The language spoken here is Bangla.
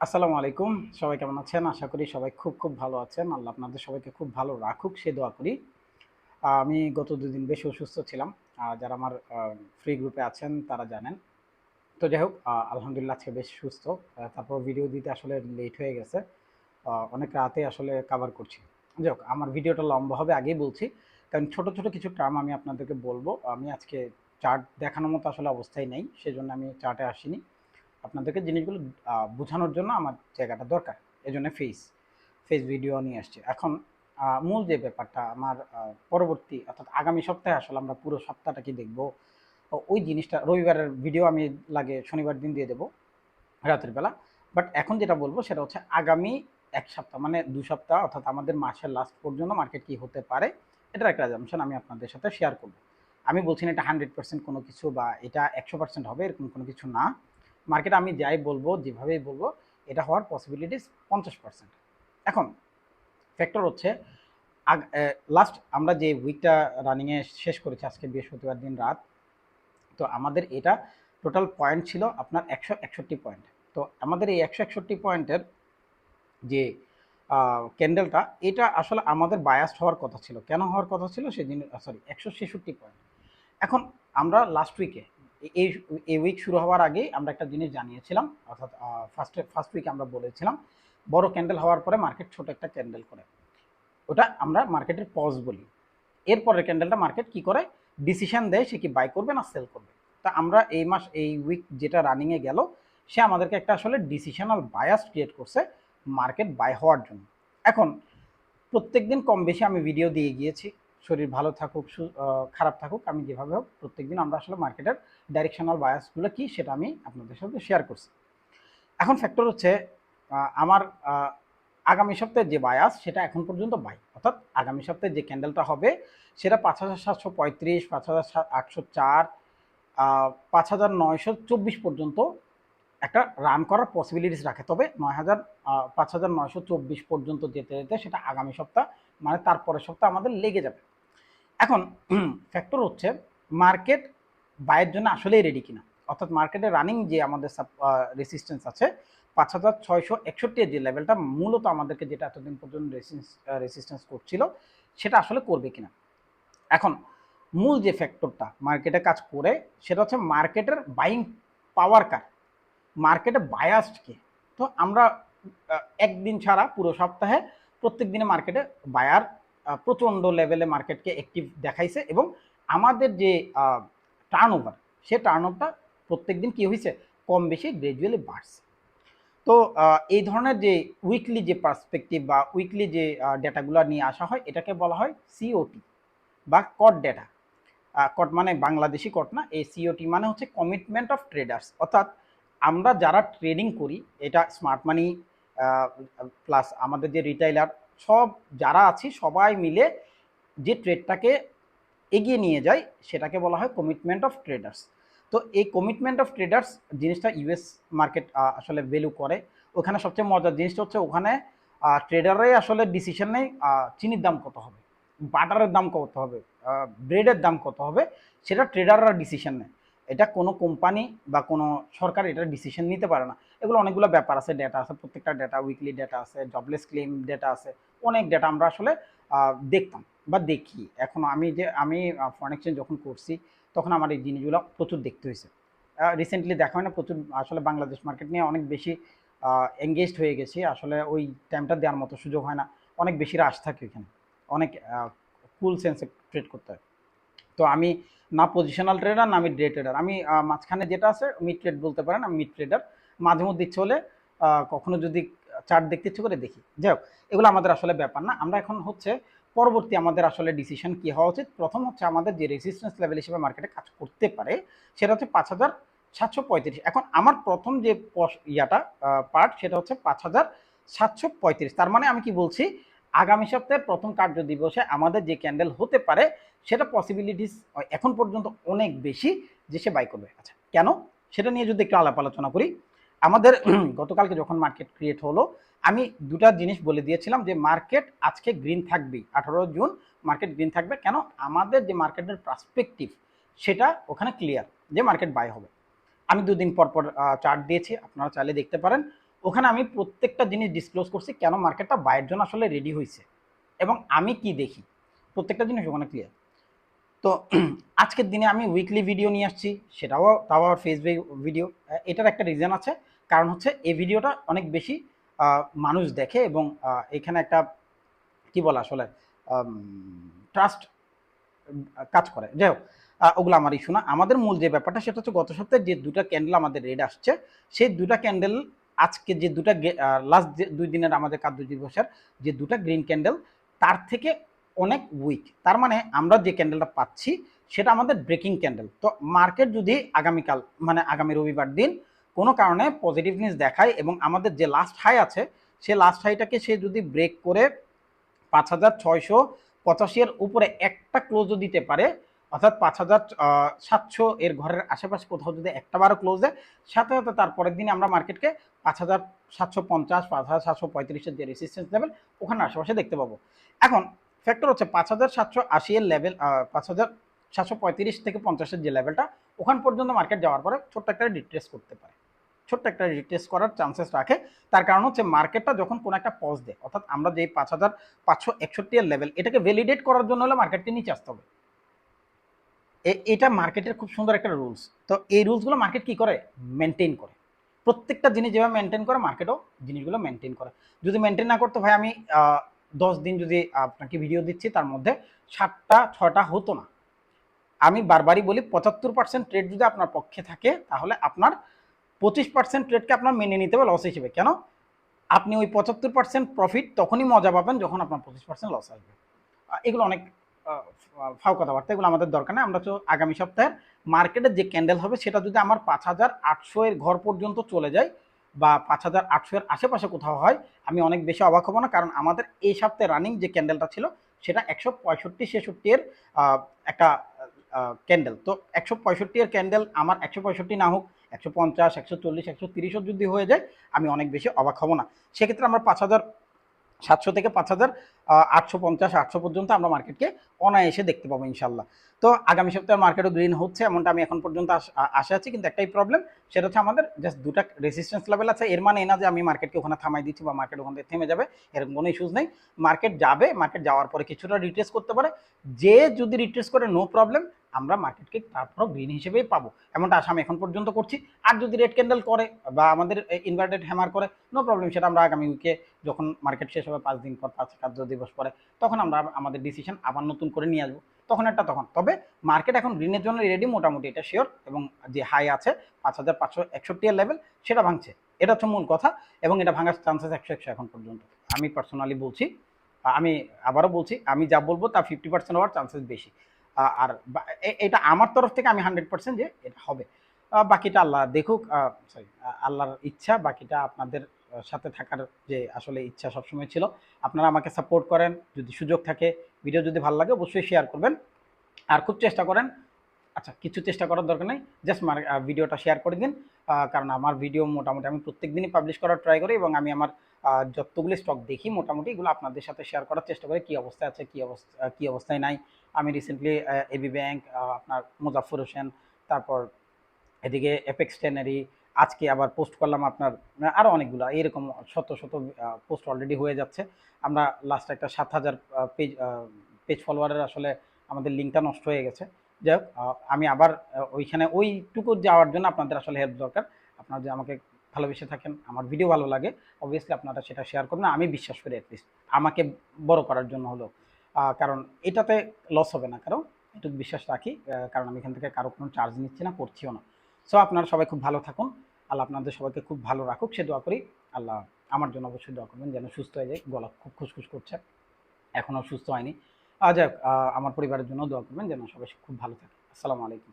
আসসালামু আলাইকুম। সবাই কেমন আছেন? আশা করি সবাই খুব ভালো আছেন। আল্লাহ আপনাদের সবাইকে খুব ভালো রাখুক সে দোয়া করি। আমি গত ২ দিন বেশ অসুস্থ ছিলাম। যারা আমার ফ্রি গ্রুপে আছেন তারা জানেন। তো যাই হোক আলহামদুলিল্লাহ আজকে বেশ সুস্থ। তারপর ভিডিও দিতে আসলে লেট হয়ে গেছে। অনেক রাতে আসলে কভার করছি। যাই হোক আমার ভিডিওটা লম্বা হবে আগেই বলছি। কারণ ছোট কিছু টার্ম আমি আপনাদেরকে বলবো। আমি আজকে চার্ট দেখানোর মতো আসলে অবস্থায় নেই। সেজন্য আমি চার্টে আসিনি। আপনাদেরকে জিনিসগুলো বোঝানোর জন্য আমার জায়গাটা দরকার। এজন্য ফেস ভিডিও নিয়ে আসছি। এখন মূল যে ব্যাপারটা আমার পরবর্তী অর্থাৎ আগামী সপ্তাহে আসলে আমরা পুরো সপ্তাহটা কি দেখব, ওই জিনিসটা রবিবারের ভিডিও আমি লাগে শনিবার দিন দিয়ে দেব রাতের বেলা। বাট এখন যেটা বলবো সেটা হচ্ছে আগামী ১ সপ্তাহ মানে ২ সপ্তাহ অর্থাৎ আমাদের মাসের লাস্ট পর্যন্ত মার্কেট কি হতে পারে, এটার একটা অ্যাজাম্পশন আমি আপনাদের সাথে শেয়ার করব। আমি বলছি না এটা 100% কোনো কিছু বা এটা ১০০% হবে এরকম কোনো কিছু না। মার্কেট আমি যাই বলবো, যেভাবেই বলবো, এটা হওয়ার পসিবিলিটিস ৫০%। এখন ফ্যাক্টর হচ্ছে লাস্ট আমরা যে উইকটা রানিংয়ে শেষ করেছি আজকে বৃহস্পতিবার দিন রাত, তো আমাদের এটা টোটাল পয়েন্ট ছিল আপনার ১৬১ পয়েন্ট। তো আমাদের এই ১৬১ পয়েন্টের যে ক্যান্ডেলটা, এটা আসলে আমাদের বায়াসড হওয়ার কথা ছিল। কেন হওয়ার কথা ছিল সেদিন, সরি ১৬৬ পয়েন্ট। এখন আমরা লাস্ট উইকে এই এই উইক শুরু হওয়ার আগেই আমরা একটা জিনিস জানিয়েছিলাম, অর্থাৎ ফার্স্ট উইকে আমরা বলেছিলাম বড় ক্যান্ডেল হওয়ার পরে মার্কেট ছোট একটা ক্যান্ডেল করে, ওটা আমরা মার্কেটের পজ বলি। এরপরের ক্যান্ডেলটা মার্কেট কি করে, ডিসিশন দেয় সে কি বাই করবে না সেল করবে। তা আমরা এই উইক যেটা রানিংয়ে গেল, সে আমাদেরকে একটা আসলে ডিসিশনাল বায়াস ক্রিয়েট করছে মার্কেট বাই হওয়ার জন্য। এখন প্রত্যেক দিন কম বেশি আমি ভিডিও দিয়ে গিয়েছি, শরীর ভালো থাকুক খারাপ থাকুক, আমি যেভাবে হোক প্রত্যেক দিন আমরা আসলে মার্কেটের ডাইরেকশনাল বায়াসগুলো কি সেটা আমি আপনাদের সাথে শেয়ার করছি। এখন ফ্যাক্টর হচ্ছে আমার আগামী সপ্তাহে যে বায়াস সেটা এখন পর্যন্ত বাই, অর্থাৎ আগামী সপ্তাহে যে ক্যান্ডেলটা হবে সেটা ৫,৭৩৫, ৫,৮০৪, ৫,৯২৪ পর্যন্ত একটা রান করার পসিবিলিটিস রাখে। তবে ৫,৯২৪ পর্যন্ত যেতে যেতে সেটা আগামী সপ্তাহ মানে তারপরের সপ্তাহ আমাদের লেগে যাবে। এখন ফ্যাক্টর হচ্ছে মার্কেট বাইয়ের জন্য আসলেই রেডি কিনা, অর্থাৎ মার্কেটে রানিং যে আমাদের রেসিস্টেন্স আছে ৫,৬৬১ যে লেভেলটা মূলত আমাদেরকে যেটা এতদিন পর্যন্ত রেসিস্টেন্স করছিল সেটা আসলে করবে কিনা। এখন মূল যে ফ্যাক্টরটা মার্কেটে কাজ করে সেটা হচ্ছে মার্কেটের বাইং পাওয়ার কার, মার্কেটে বায়াসড কে। তো আমরা একদিন ছাড়া পুরো সপ্তাহে প্রত্যেক দিনে মার্কেটে বায়ার প্রচণ্ড লেভেলে মার্কেটকে অ্যাক্টিভ দেখাইছে এবং আমাদের যে টার্ন ওভার, সে টার্ন ওভারটা প্রত্যেক দিন কী হয়েছে, কম বেশি গ্রাজুয়ালি বাড়ছে। তো এই ধরনের যে উইকলি যে পার্সপেক্টিভ বা উইকলি যে ডেটাগুলো নিয়ে আসা হয় এটাকে বলা হয় সিওটি বা কট ডেটা। কট মানে বাংলাদেশি কট না, এই সিওটি মানে হচ্ছে কমিটমেন্ট অফ ট্রেডার্স, অর্থাৎ আমরা যারা ট্রেডিং করি, এটা স্মার্ট মানি প্লাস আমাদের যে রিটেইলার সব যারা আছি সবাই মিলে যে ট্রেডটাকে এগিয়ে নিয়ে যায় সেটাকে বলা হয় কমিটমেন্ট অফ ট্রেডার্স। তো এই কমিটমেন্ট অফ ট্রেডার্স জিনিসটা ইউএস মার্কেট আসলে ভ্যালু করে। ওখানে সবচেয়ে মজার জিনিসটা হচ্ছে ওখানে ট্রেডাররাই আসলে ডিসিশন নেয় চিনির দাম কত হবে, বাটারের দাম কত হবে, ব্রেডের দাম কত হবে, সেটা ট্রেডাররা ডিসিশন নেয়। এটা কোনো কোম্পানি বা কোনো সরকার এটা ডিসিশন নিতে পারে না। এগুলো অনেকগুলো ব্যাপার আছে, ডেটা আছে, প্রত্যেকটা ডেটা উইকলি ডেটা আছে, জবলেস ক্লেম ডেটা আছে, অনেক ডেটা আমরা আসলে দেখতাম বা দেখি। এখন আমি ফরেন এক্সচেঞ্জ যখন করছি তখন আমার এই জিনিসগুলো প্রচুর দেখতে হয়েছে। রিসেন্টলি দেখা হয় না, প্রচুর আসলে বাংলাদেশ মার্কেট নিয়ে অনেক বেশি এঙ্গেজড হয়ে গেছি, আসলে ওই টাইমটা দেওয়ার মতো সুযোগ হয় না। অনেক বেশি রাশ থাকে ওইখানে, অনেক কুল সেন্সে ট্রেড করতে হয়। তো আমি না পজিশনাল ট্রেডার না আমি ডে ট্রেডার, আমি মাঝখানে যেটা আছে মিড ট্রেড বলতে পারেন, আমি মিড ট্রেডার। মাঝে মধ্যে ইচ্ছে হলে কখনো যদি চার্ট দেখতে ইচ্ছে করে দেখি। যাই হোক, এগুলো আমাদের আসলে ব্যাপার না। আমরা এখন হচ্ছে পরবর্তী আমাদের আসলে ডিসিশন কী হওয়া উচিত। প্রথম হচ্ছে আমাদের যে রেজিস্ট্যান্স লেভেল হিসেবে মার্কেটে কাজ করতে পারে সেটা হচ্ছে ৫,৭৩৫। এখন আমার প্রথম যে পার্ট সেটা হচ্ছে ৫,৭৩৫। তার মানে আমি কি বলছি, আগামী সপ্তাহে প্রথম কার্য দিবসে আমাদের যে ক্যান্ডেল হতে পারে সেটা পসিবিলিটিস এখন পর্যন্ত অনেক বেশি যে সে বাই করবে। আচ্ছা কেন, সেটা নিয়ে যদি একটু আলাপ আলোচনা করি। আমাদের গতকালকে যখন মার্কেট ক্রিয়েট হলো আমি দুটা জিনিস বলে দিয়েছিলাম যে মার্কেট আজকে গ্রিন থাকবেই, 18 জুন মার্কেট গ্রিন থাকবে। কেন, আমাদের যে মার্কেটের পার্সপেক্টিভ সেটা ওখানে ক্লিয়ার যে মার্কেট বাই হবে। আমি দুদিন পর পর চার্ট দিয়েছি, আপনারা চাইলে দেখতে পারেন। ওখানে আমি প্রত্যেকটা জিনিস ডিসক্লোজ করছি কেন মার্কেটটা বাইয়ের জন্য আসলে রেডি হয়েছে এবং আমি কি দেখি, প্রত্যেকটা জিনিস ওখানে ক্লিয়ার। তো আজকের দিনে আমি উইকলি ভিডিও নিয়ে আসছি, তাও আবার ফেসবুক ভিডিও। এটার একটা রিজন আছে, কারণ হচ্ছে এই ভিডিওটা অনেক বেশি মানুষ দেখে এবং এখানে একটা কি বলে আসলে ট্রাস্ট কাজ করে। যাই হোক, ওগুলো আমার ইস্যু না। আমাদের মূল যে ব্যাপারটা সেটা হচ্ছে গত সপ্তাহে যে দুটা ক্যান্ডেল আমাদের রেড আসছে, সেই দুটা ক্যান্ডেল আজকে যে দুটা লাস্ট যে 2 দিনের আমাদের কার্য দিবসের যে দুটা গ্রিন ক্যান্ডেল তার থেকে অনেক উইক। তার মানে আমরা যে ক্যান্ডেলটা পাচ্ছি সেটা আমাদের ব্রেকিং ক্যান্ডেল। তো মার্কেট যদি আগামীকাল মানে আগামী রবিবার দিন কোনো কারণে পজিটিভ নিউজ দেখায় এবং আমাদের যে লাস্ট হাই আছে সে লাস্ট হাইটাকে সে যদি ব্রেক করে 5,685 এর উপরে একটা ক্লোজও দিতে পারে, অর্থাৎ 5,700 এর ঘরের আশেপাশে কোথাও যদি একটা বারো ক্লোজ দেয়, সাথে সাথে তারপরের দিনে আমরা মার্কেটকে 5,750 5,735-এর যে রেসিস্টেন্স লেভেল ওখানে আশেপাশে দেখতে পাবো। এখন ফ্যাক্টর হচ্ছে 5,780 এর লেভেল, 5,735 থেকে 50-এর যে লেভেলটা ওখান পর্যন্ত মার্কেট যাওয়ার পরে ছোট্ট একটা রিট্রেস করতে পারে, ছোট্ট একটা রিট্রেস করার চান্সেস রাখে। তার কারণ হচ্ছে মার্কেটটা যখন কোনো একটা পজ দেয়, অর্থাৎ আমরা যে 5,561 এর লেভেল এটাকে ভ্যালিডেট করার জন্য হলে মার্কেটকে নিচে আসতে হবে। এটা মার্কেটের খুব সুন্দর একটা রুলস। তো এই রুলসগুলো মার্কেট কি করে, মেনটেন করে। প্রত্যেকটা জিনিস যেভাবে মেনটেন করে মার্কেটও জিনিসগুলো মেনটেন করে। যদি মেনটেন না করতো ভাই আমি 10 দিন যদি আপনাকে ভিডিও দিচ্ছি তার মধ্যে 7টা 6টা হতো না। আমি বারবারই বলি 75% ট্রেড যদি আপনার পক্ষে থাকে তাহলে আপনার 25% ট্রেডকে আপনার মেনে নিতে হবে লস হিসেবে। কেন? আপনি ওই 75% প্রফিট তখনই মজা পাবেন যখন আপনার 25% লস আসবে। এগুলো অনেক ফাও কথাবার্তা, এগুলো আমাদের দরকার নেই। আমরা তো আগামী সপ্তাহে মার্কেটের যে ক্যান্ডেল হবে সেটা যদি আমার 5,800 এর ঘর পর্যন্ত চলে যায় বা 5,800 এর আশেপাশে কোথাও হয়, আমি অনেক বেশি অবাক হব না। কারণ আমাদের এই সপ্তাহে রানিং যে ক্যান্ডেলটা ছিল সেটা 165-66 এর একটা ক্যান্ডেল। তো 165 এর ক্যান্ডেল আমার 165 না হোক 150, 140, 130 যদি হয়ে যায় আমি অনেক বেশি অবাক হব না। সেক্ষেত্রে আমরা 5,700 থেকে 5,850 800 পর্যন্ত আমরা মার্কেটকে অনায়াসে দেখতে পাবো ইনশাল্লাহ। তো আগামী সপ্তাহে মার্কেটও গ্রিন হচ্ছে এমনটা আমি এখন পর্যন্ত আশা আছি। কিন্তু একটাই প্রবলেম, সেটা হচ্ছে আমাদের জাস্ট দুটা রেসিস্টেন্স লেভেল আছে। এর মানে না যে আমি মার্কেটকে ওখানে থামাই দিচ্ছি বা মার্কেট ওখান থেকে থেমে যাবে, এরকম কোনো ইস্যুজ নেই। মার্কেট যাবে, মার্কেট যাওয়ার পরে কিছুটা রিট্রেস করতে পারে। যে যদি রিট্রেস করে নো প্রবলেম, আমরা মার্কেটকে তারপরও গ্রিন হিসেবেই পাবো, এমনটা আশা আমি এখন পর্যন্ত করছি। আর যদি রেড ক্যান্ডেল করে বা আমাদের ইনভার্টেড হ্যামার করে, নো প্রবলেম, সেটা আমরা আগামী উইকে যখন মার্কেট শেষ হবে 5 দিন পর 5 কার্য দিবস পরে তখন আমরা আমাদের ডিসিশন আবার নতুন করে নিয়ে আসবো, তখন। তবে মার্কেট এখন গ্রিনের জন্য রেডি মোটামুটি, এটা শিওর। এবং যে হাই আছে 5,561 এর লেভেল সেটা ভাঙছে, এটা হচ্ছে মূল কথা। এবং এটা ভাঙার চান্সেস 100 এখন পর্যন্ত আমি পার্সোনালি বলছি। আমি আবারও বলছি, আমি যা বলবো তা 50% হওয়ার চান্সেস বেশি। আর এটা আমার তরফ থেকে আমি 100% যে এটা হবে। বাকিটা আল্লাহ দেখুক, সরি, আল্লাহর ইচ্ছা। বাকিটা আপনাদের সাথে থাকার যে আসলে ইচ্ছা সবসময় ছিল। আপনারা আমাকে সাপোর্ট করেন, যদি সুযোগ থাকে ভিডিও যদি ভালো লাগে অবশ্যই শেয়ার করবেন। আর খুব চেষ্টা করেন, আচ্ছা কিছু চেষ্টা করার দরকার নেই, জাস্ট ভিডিওটা শেয়ার করে দিন। কারণ আমার ভিডিও মোটামুটি আমি প্রত্যেক দিনই পাবলিশ করার ট্রাই করি এবং আমি আমার যতগুলি স্টক দেখি মোটামুটি এগুলো আপনাদের সাথে শেয়ার করার চেষ্টা করি, কী অবস্থায় আছে কী অবস্থায় নাই। আমি রিসেন্টলি এবি ব্যাংক, আপনার মুজাফফর হোসেন, তারপর এদিকে এপেক্স ট্যানারি, আজকে আবার পোস্ট করলাম আপনার আরও অনেকগুলো, এরকম শত শত পোস্ট অলরেডি হয়ে যাচ্ছে। আমরা লাস্ট একটা 7,000 পেজ ফলোয়ারের আসলে আমাদের লিঙ্কটা নষ্ট হয়ে গেছে। যাই হোক, আমি আবার ওইখানে ওইটুকু যাওয়ার জন্য আপনাদের আসলে হেল্প দরকার। আপনারা যে আমাকে ভালোবেসে থাকেন, আমার ভিডিও ভালো লাগে, অবভিয়াসলি আপনারা সেটা শেয়ার করবেন। আমি বিশ্বাস করি অ্যাটলিস্ট আমাকে বড় করার জন্য হলো, কারণ এটাতে লস হবে না কারণ এটুকু বিশ্বাস রাখি। কারণ আমি এখান থেকে কারো কোনো চার্জ নিচ্ছি না, করছিও না। সো আপনারা সবাই খুব ভালো থাকুন, আল্লাহ আপনাদের সবাইকে খুব ভালো রাখুক সে দোয়া করি। আল্লাহ আমার জন্য অবশ্যই দোয়া করবেন যেন সুস্থ হয়ে যায়, গলা খুব খুসখুস করছে, এখনও সুস্থ হয়নি। যাই হোক, আমার পরিবারের জন্য দোয়া করবেন যেন সবাই খুব ভালো থাকে। আসসালামু আলাইকুম।